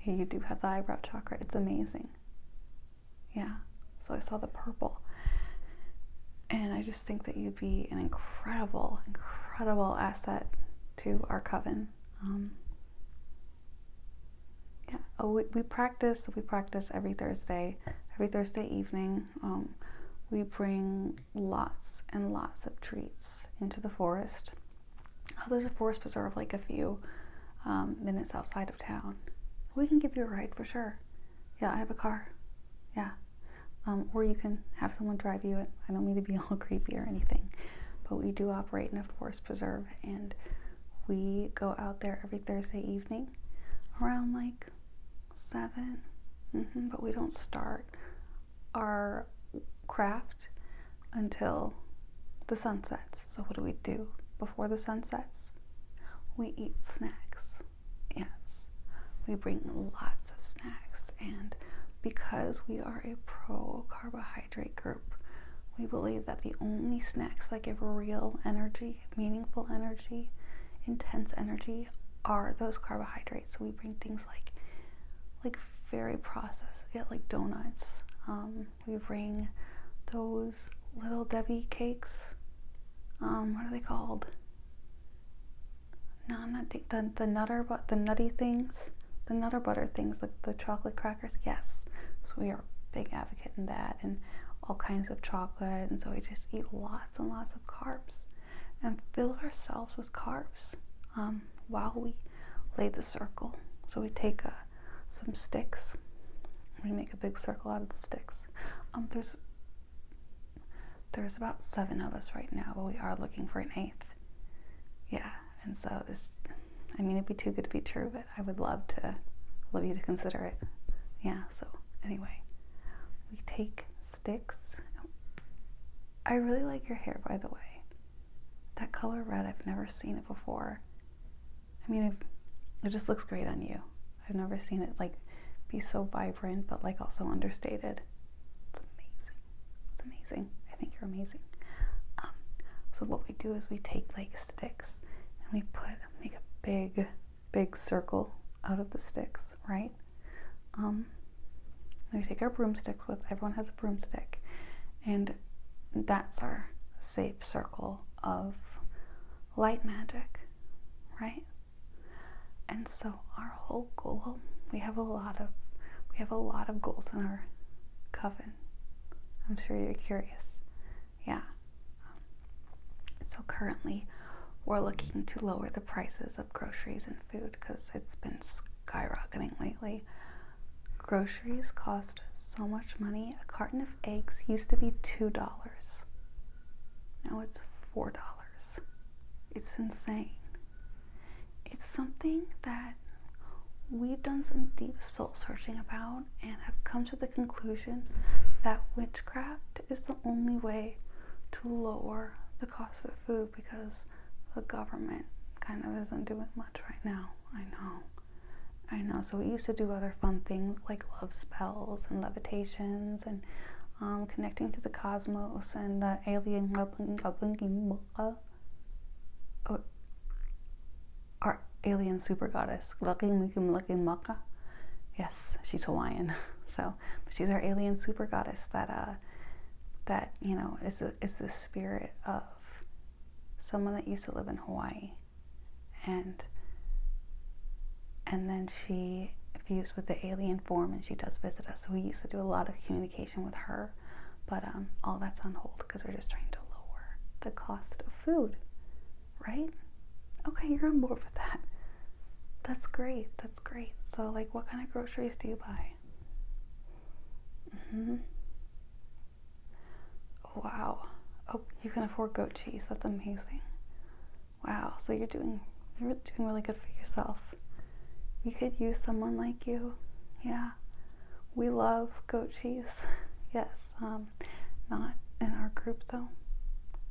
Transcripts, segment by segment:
Yeah, you do have the eyebrow chakra. It's amazing. Yeah. So I saw the purple. And I just think that you'd be an incredible, incredible asset to our coven. Yeah. Oh, we practice every Thursday evening. We bring lots and lots of treats into the forest. Oh, there's a forest preserve like a few minutes outside of town. We can give you a ride for sure. Yeah, I have a car. Yeah. Or you can have someone drive you it. I don't mean to be all creepy or anything, but we do operate in a forest preserve, and we go out there every Thursday evening around like 7. But we don't start our craft until the sun sets. So what do before the sun sets? We eat snacks. Yes, we bring lots of snacks, and because we are a pro-carbohydrate group, we believe that the only snacks that give real energy, meaningful energy, intense energy, are those carbohydrates. So we bring things like very processed, like donuts. We bring those little Debbie cakes. What are they called? No, not the nutter, but the nutty things, the nutter butter things, like the chocolate crackers. Yes. So we are a big advocate in that, and all kinds of chocolate. And so we just eat lots and lots of carbs and fill ourselves with carbs while we lay the circle. So we take some sticks. We make a big circle out of the sticks. There's about 7 of us right now, but we are looking for an 8th. Yeah, and so it'd be too good to be true, but I would love you to consider it. Yeah, so anyway, we take sticks. I really like your hair, by the way. That color red, I've never seen it before. It just looks great on you. I've never seen it be so vibrant, but also understated. It's amazing. It's amazing. I think you're amazing. So what we do is we take sticks and we make a big circle out of the sticks, right? We take our broomsticks everyone has a broomstick, and that's our safe circle of light magic, right? And so our whole goal, we have a lot of goals in our coven. I'm sure you're curious. Yeah. So currently we're looking to lower the prices of groceries and food because it's been skyrocketing lately. Groceries cost so much money. A carton of eggs used to be $2. Now it's $4. It's insane. It's something that we've done some deep soul searching about and have come to the conclusion that witchcraft is the only way to lower the cost of food, because the government kind of isn't doing much right now. I know. So we used to do other fun things like love spells and levitations and connecting to the cosmos and the alien our alien super goddess. Yes, she's Hawaiian. So, but she's our alien super goddess that is the spirit of someone that used to live in Hawaii, and then she fused with the alien form, and she does visit us. So we used to do a lot of communication with her, but all that's on hold because we're just trying to lower the cost of food, right? Okay, you're on board with that. That's great. So what kind of groceries do you buy? Wow. Oh, you can afford goat cheese. That's amazing. Wow. So you're doing really good for yourself. We could use someone like you. Yeah. We love goat cheese. Yes. Not in our group though.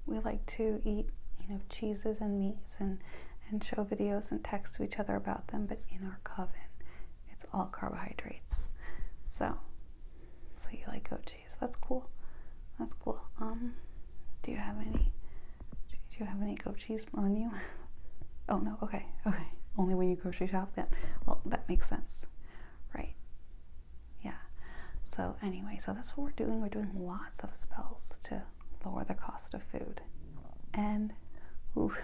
We like to eat, cheeses and meats and show videos and text to each other about them, but in our coven, it's all carbohydrates. So you like goat cheese. That's cool. Do you have any goat cheese on you? Oh no, okay. Only when you grocery shop then. Well, that makes sense. So anyway, so that's what we're doing. We're doing lots of spells to lower the cost of food. And ooh,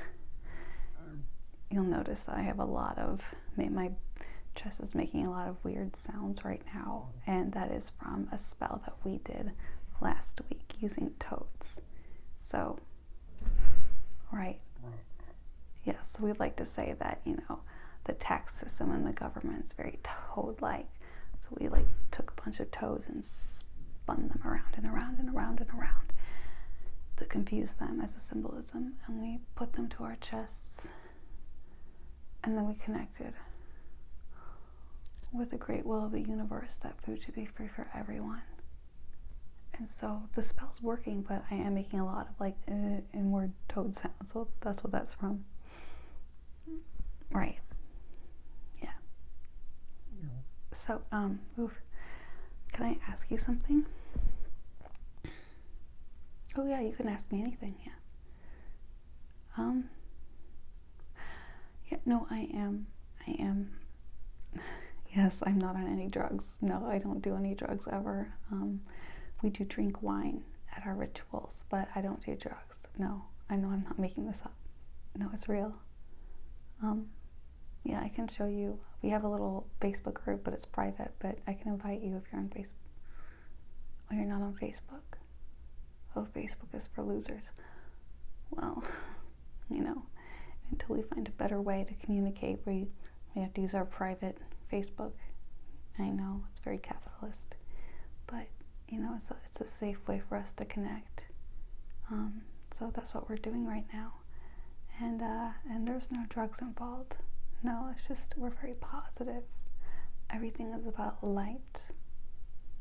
you'll notice that I have a lot of, my chest is making a lot of weird sounds right now. And that is from a spell that we did last week using toads. So, right. Yeah, so we'd like to say that, the tax system and the government's very toad-like. So we took a bunch of toads and spun them around and around and around and around to confuse them as a symbolism. And we put them to our chests. And then we connected with the great will of the universe that food should be free for everyone. And so the spell's working, but I am making a lot of inward toad sounds. So that's what that's from. Right. Yeah. So, can I ask you something? Oh yeah, you can ask me anything, yeah. Yeah, no, I am. Yes, I'm not on any drugs. No, I don't do any drugs ever. We do drink wine at our rituals, but I don't do drugs. No, I know I'm not making this up. No, it's real. Yeah, I can show you. We have a little Facebook group, but it's private, but I can invite you if you're on Facebook. Oh, you're not on Facebook? Oh, Facebook is for losers. Well, until we find a better way to communicate, we have to use our private Facebook. I know, it's very capitalist, but, it's a safe way for us to connect. So that's what we're doing right now. And there's no drugs involved. No, it's just, we're very positive. Everything is about light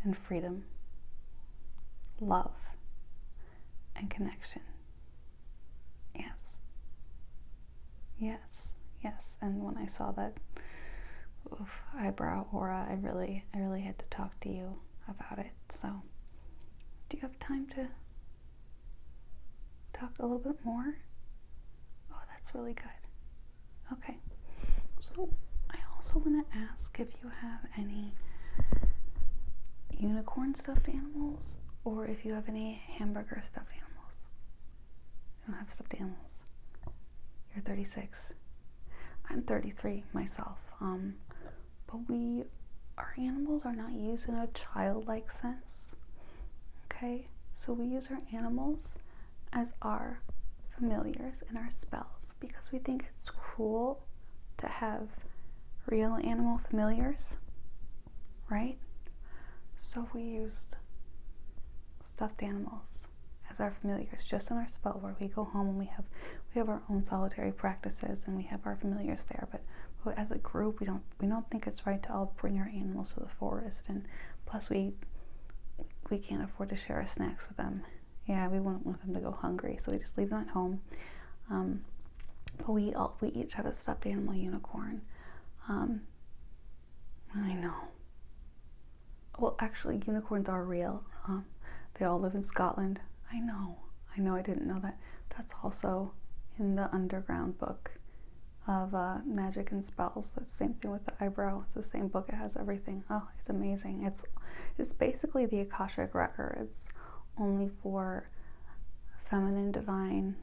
and freedom, love and connection. Yes. And when I saw that eyebrow aura, I really had to talk to you about it. So, do you have time to talk a little bit more? Oh, that's really good. Okay. So, I also want to ask if you have any unicorn stuffed animals, or if you have any hamburger stuffed animals. You don't have stuffed animals. You're 36. I'm 33 myself. But our animals are not used in a childlike sense. Okay? So we use our animals as our familiars in our spells because we think it's cruel to have real animal familiars, right? So we used stuffed animals as our familiars just in our spell, where we go home and we have our own solitary practices and we have our familiars there, but as a group we don't think it's right to all bring our animals to the forest, and plus we can't afford to share our snacks with them. Yeah, we wouldn't want them to go hungry, so we just leave them at home. But we each have a stuffed animal unicorn. I know. Well, actually, unicorns are real. They all live in Scotland. I know, I didn't know that. That's also in the underground book of magic and spells. That's the same thing with the eyebrow. It's the same book. It has everything. Oh, it's amazing. It's basically the Akashic records, only for feminine divine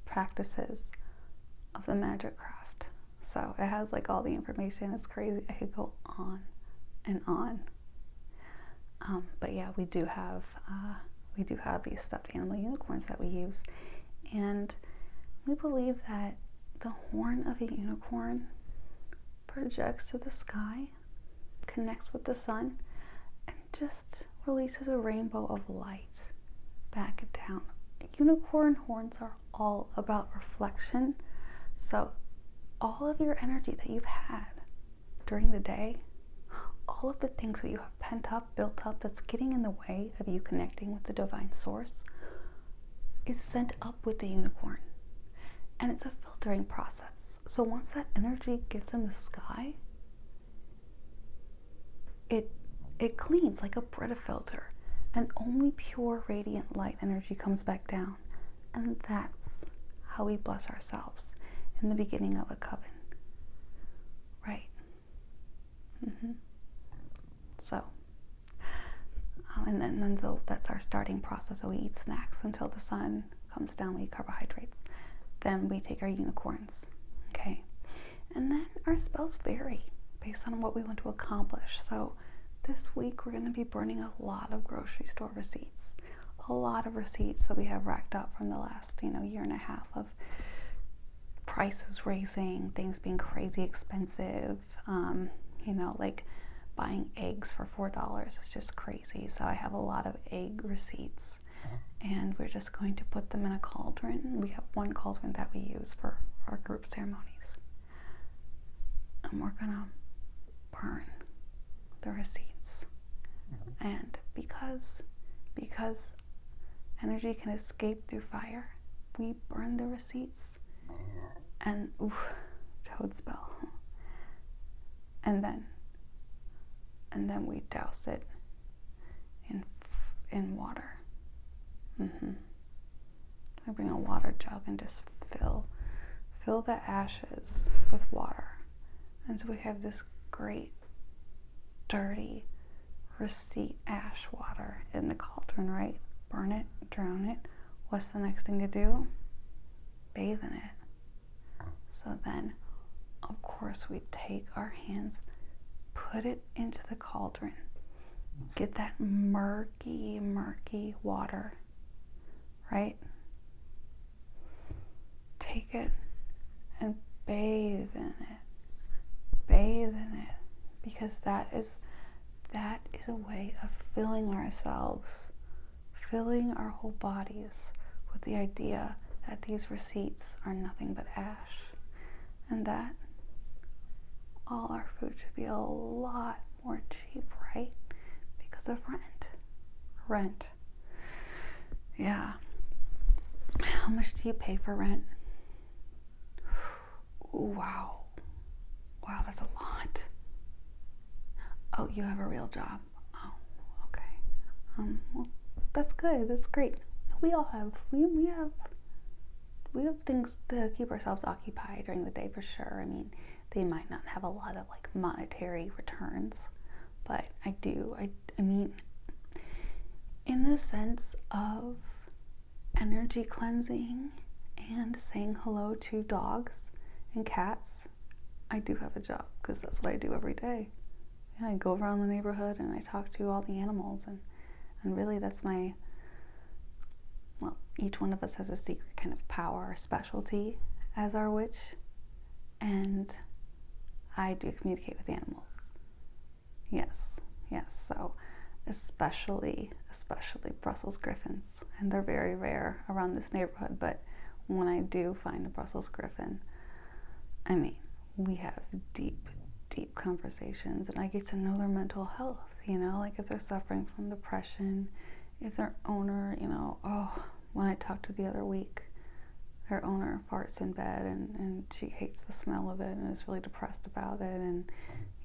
practices of the magic craft. So it has all the information. It's crazy. I could go on and on. But yeah, we do have these stuffed animal unicorns that we use, and we believe that the horn of a unicorn projects to the sky, connects with the sun, and just releases a rainbow of light back down. Unicorn horns are all about reflection, so all of your energy that you've had during the day, all of the things that you have pent up, built up, that's getting in the way of you connecting with the divine source, is sent up with the unicorn. And it's a filtering process. So once that energy gets in the sky, it cleans like a Brita filter, and only pure radiant light energy comes back down. And that's how we bless ourselves in the beginning of a coven. Right. So, So that's our starting process. So we eat snacks until the sun comes down. We eat carbohydrates. Then we take our unicorns. Okay. And then our spells vary based on what we want to accomplish. So this week we're going to be burning a lot of grocery store receipts. A lot of receipts that we have racked up from the last, year and a half of prices raising, things being crazy expensive, like buying eggs for $4 is just crazy. So I have a lot of egg receipts, and we're just going to put them in a cauldron. We have one cauldron that we use for our group ceremonies, and we're gonna burn the receipts. And because energy can escape through fire, we burn the receipts, and toad spell. And then we douse it in water. I bring a water jug and just fill the ashes with water. And so we have this great dirty receipt ash water in the cauldron, right? Burn it, drown it. What's the next thing to do? Bathe in it. So then, of course, we take our hands, put it into the cauldron, get that murky water, right? Take it and bathe in it, because that is a way of filling ourselves, filling our whole bodies with the idea that these receipts are nothing but ash, and that all our food should be a lot more cheap, right? Because of rent. Yeah. How much do you pay for rent? Ooh, wow, that's a lot. Oh, you have a real job. Oh, okay. Well, that's good. That's great. We all have. We have things to keep ourselves occupied during the day, for sure. I mean, they might not have a lot of like monetary returns, but I mean, in the sense of energy cleansing and saying hello to dogs and cats, I do have a job, because that's what I do every day. Yeah, I go around the neighborhood and I talk to all the animals, and really that's my, well, each one of us has a secret kind of power or specialty as our witch, and I do communicate with animals. Yes, so especially Brussels Griffins, and they're very rare around this neighborhood, but when I do find a Brussels Griffin, I mean, we have deep conversations, and I get to know their mental health, like if they're suffering from depression, if their owner, when I talked to the other week, her owner farts in bed, and she hates the smell of it and is really depressed about it, and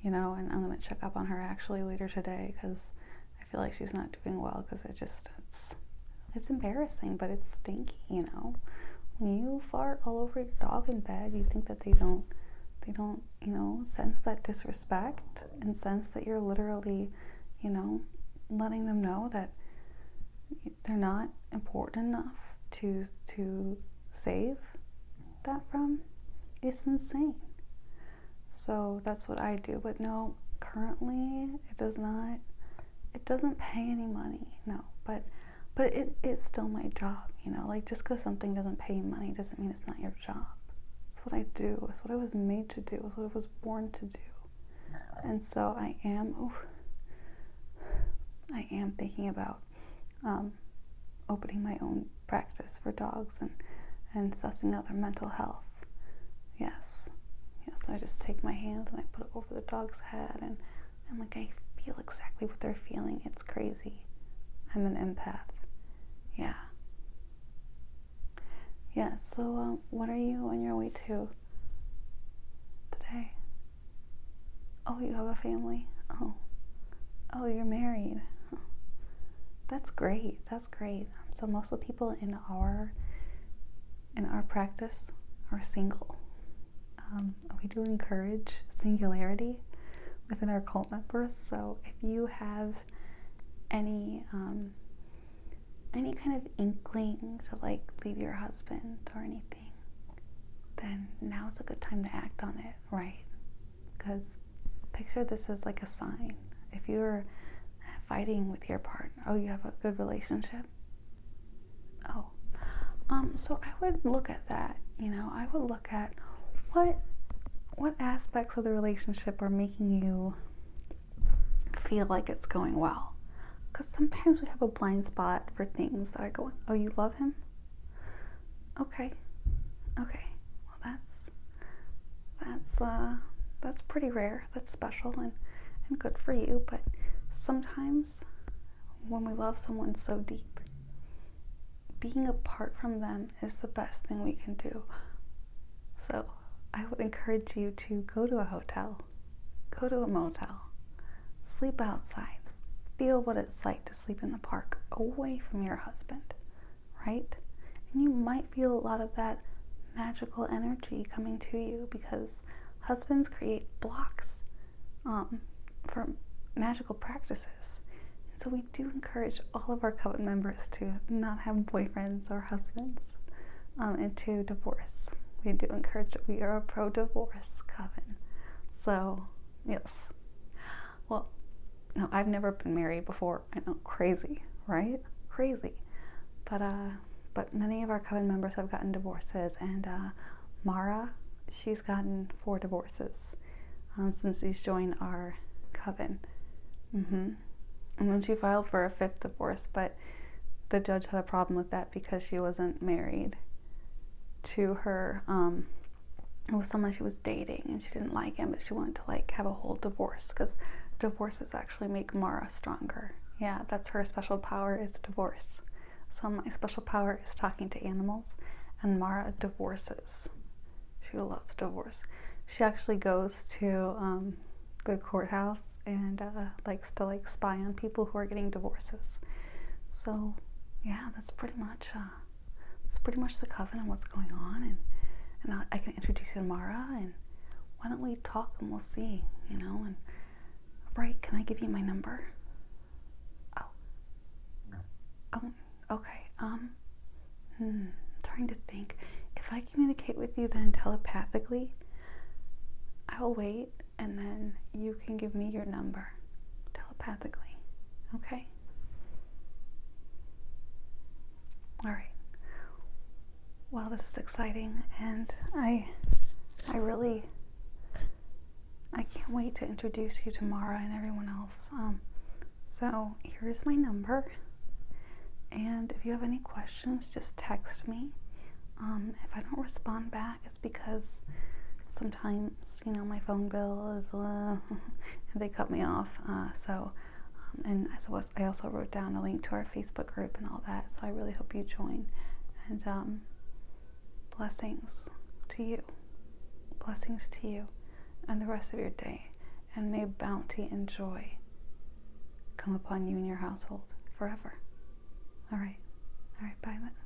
and I'm going to check up on her actually later today, because I feel like she's not doing well, because it's embarrassing, but it's stinky, when you fart all over your dog in bed, you think that they don't sense that disrespect, and sense that you're literally letting them know that they're not important enough to save that from. It's insane. So that's what I do. But no, currently it doesn't pay any money, no, but it's still my job, like just because something doesn't pay money doesn't mean it's not your job. It's what I do. It's what I was made to do. It's what I was born to do. And so I am thinking about opening my own practice for dogs and sussing out their mental health. Yes, I just take my hands and I put it over the dog's head, and like I feel exactly what they're feeling. It's crazy. I'm an empath. Yeah, so what are you on your way to today? Oh, you have a family? Oh, you're married. That's great. So most of the people in our practice are single. We do encourage singularity within our cult members. So if you have any kind of inkling to like leave your husband or anything, then now's a good time to act on it, right? Because picture this as like a sign. If you're fighting with your partner, oh, you have a good relationship? Oh, so I would look at that, I would look at what aspects of the relationship are making you feel like it's going well. Because sometimes we have a blind spot for things that are going, oh, you love him? Okay. Well, that's pretty rare. That's special and good for you. But sometimes when we love someone so deep, being apart from them is the best thing we can do. So I would encourage you to go to a hotel, go to a motel, sleep outside, feel what it's like to sleep in the park away from your husband, right? And you might feel a lot of that magical energy coming to you because husbands create blocks for magical practices. And so we do encourage all of our coven members to not have boyfriends or husbands and to divorce. We do encourage it. We are a pro-divorce coven. So, yes. Well, no, I've never been married before. I know, crazy, right? Crazy. But many of our coven members have gotten divorces, and Mara, she's gotten 4 divorces since she's joined our coven. And then she filed for a 5th divorce, but the judge had a problem with that because she wasn't married to her. It was someone she was dating, and she didn't like him, but she wanted to like have a whole divorce because divorces actually make Mara stronger. Yeah, that's her special power, is divorce. So my special power is talking to animals, and Mara divorces. She loves divorce. She actually goes to the courthouse and likes to like spy on people who are getting divorces. So yeah, that's pretty much the coven and what's going on, and I can introduce you to Mara, and why don't we talk and we'll see, and right, can I give you my number? Oh, okay. Trying to think. If I communicate with you then telepathically, I will wait, and then you can give me your number telepathically. Okay? All right. Well, this is exciting, and I can't wait to introduce you to Mara and everyone else. So here's my number, and if you have any questions, just text me. If I don't respond back, it's because sometimes, my phone bill is, and they cut me off. And I also wrote down a link to our Facebook group and all that, so I really hope you join. And blessings to you. Blessings to you and the rest of your day. And may bounty and joy come upon you and your household forever. All right, bye then.